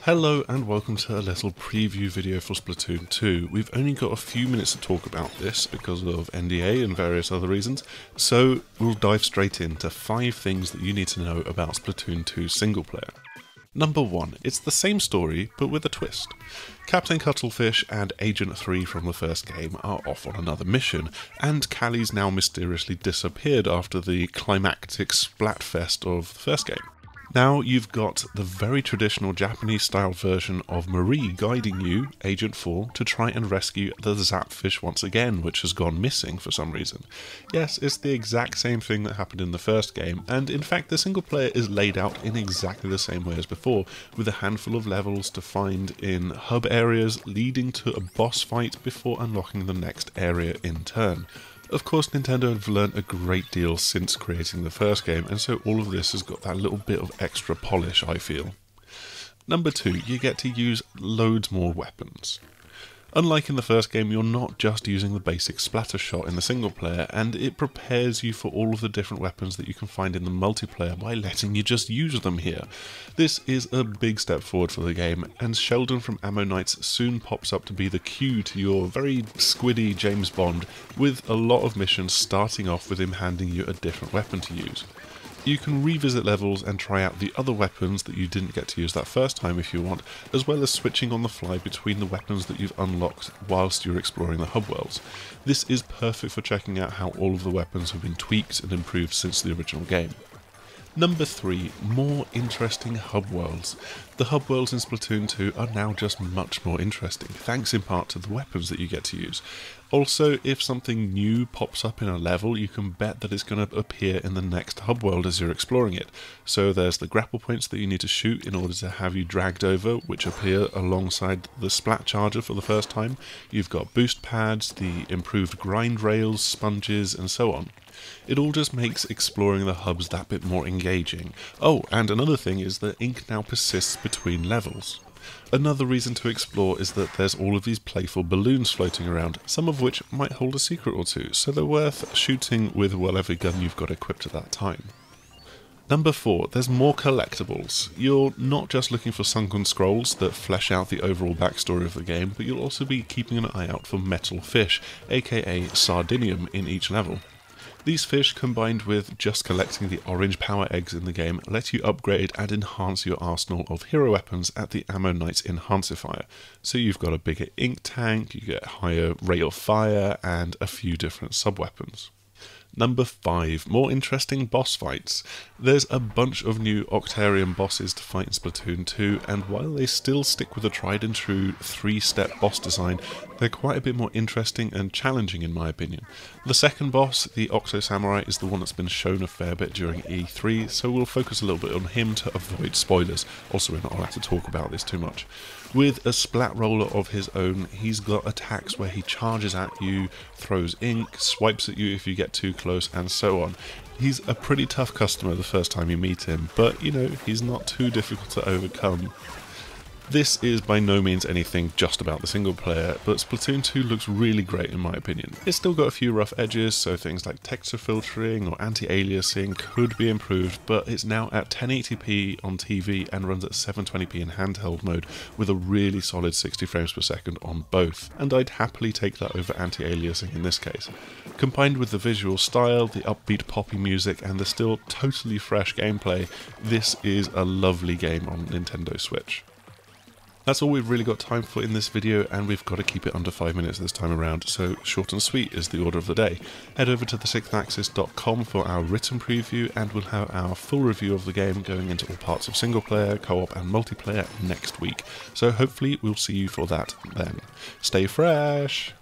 Hello and welcome to a little preview video for Splatoon 2. We've only got a few minutes to talk about this because of NDA and various other reasons, so we'll dive straight into 5 things that you need to know about Splatoon 2 single player. Number 1, it's the same story but with a twist. Captain Cuttlefish and Agent 3 from the first game are off on another mission, and Callie's now mysteriously disappeared after the climactic splatfest of the first game. Now you've got the very traditional Japanese style version of Marie guiding you, Agent 4, to try and rescue the Zapfish once again, which has gone missing for some reason. Yes, it's the exact same thing that happened in the first game, and in fact the single player is laid out in exactly the same way as before, with a handful of levels to find in hub areas leading to a boss fight before unlocking the next area in turn. Of course, Nintendo have learnt a great deal since creating the first game, and so all of this has got that little bit of extra polish, I feel. Number 2, you get to use loads more weapons. Unlike in the first game, you're not just using the basic splatter shot in the single player, and it prepares you for all of the different weapons that you can find in the multiplayer by letting you just use them here. This is a big step forward for the game, and Sheldon from Ammo Knights soon pops up to be the cue to your very squiddy James Bond, with a lot of missions starting off with him handing you a different weapon to use. You can revisit levels and try out the other weapons that you didn't get to use that first time if you want, as well as switching on the fly between the weapons that you've unlocked whilst you're exploring the hub worlds. This is perfect for checking out how all of the weapons have been tweaked and improved since the original game. Number 3, more interesting hub worlds. The hub worlds in Splatoon 2 are now just much more interesting, thanks in part to the weapons that you get to use. Also, if something new pops up in a level, you can bet that it's going to appear in the next hub world as you're exploring it. So there's the grapple points that you need to shoot in order to have you dragged over, which appear alongside the splat charger for the first time. You've got boost pads, the improved grind rails, sponges, and so on. It all just makes exploring the hubs that bit more engaging. Oh, and another thing is that ink now persists between levels. Another reason to explore is that there's all of these playful balloons floating around, some of which might hold a secret or two, so they're worth shooting with whatever gun you've got equipped at that time. Number 4, there's more collectibles. You're not just looking for sunken scrolls that flesh out the overall backstory of the game, but you'll also be keeping an eye out for metal fish, aka sardinium, in each level. These fish, combined with just collecting the orange power eggs in the game, let you upgrade and enhance your arsenal of hero weapons at the Ammo Knights Enhancifier. So you've got a bigger ink tank, you get higher rate of fire, and a few different sub-weapons. Number 5, more interesting boss fights. There's a bunch of new Octarian bosses to fight in Splatoon 2, and while they still stick with the tried and true 3-step boss design, they're quite a bit more interesting and challenging in my opinion. The second boss, the Octo Samurai, is the one that's been shown a fair bit during E3, so we'll focus a little bit on him to avoid spoilers. Also, we're not allowed to talk about this too much. With a splat roller of his own, he's got attacks where he charges at you, throws ink, swipes at you if you get too close, and so on. He's a pretty tough customer the first time you meet him, but you know, he's not too difficult to overcome. This is by no means anything just about the single player, but Splatoon 2 looks really great in my opinion. It's still got a few rough edges, so things like texture filtering or anti-aliasing could be improved, but it's now at 1080p on TV and runs at 720p in handheld mode with a really solid 60 frames per second on both, and I'd happily take that over anti-aliasing in this case. Combined with the visual style, the upbeat poppy music, and the still totally fresh gameplay, this is a lovely game on Nintendo Switch. That's all we've really got time for in this video, and we've got to keep it under 5 minutes this time around, so short and sweet is the order of the day. Head over to the6thAxis.com for our written preview, and we'll have our full review of the game going into all parts of single player, co-op and multiplayer next week. So hopefully we'll see you for that then. Stay fresh!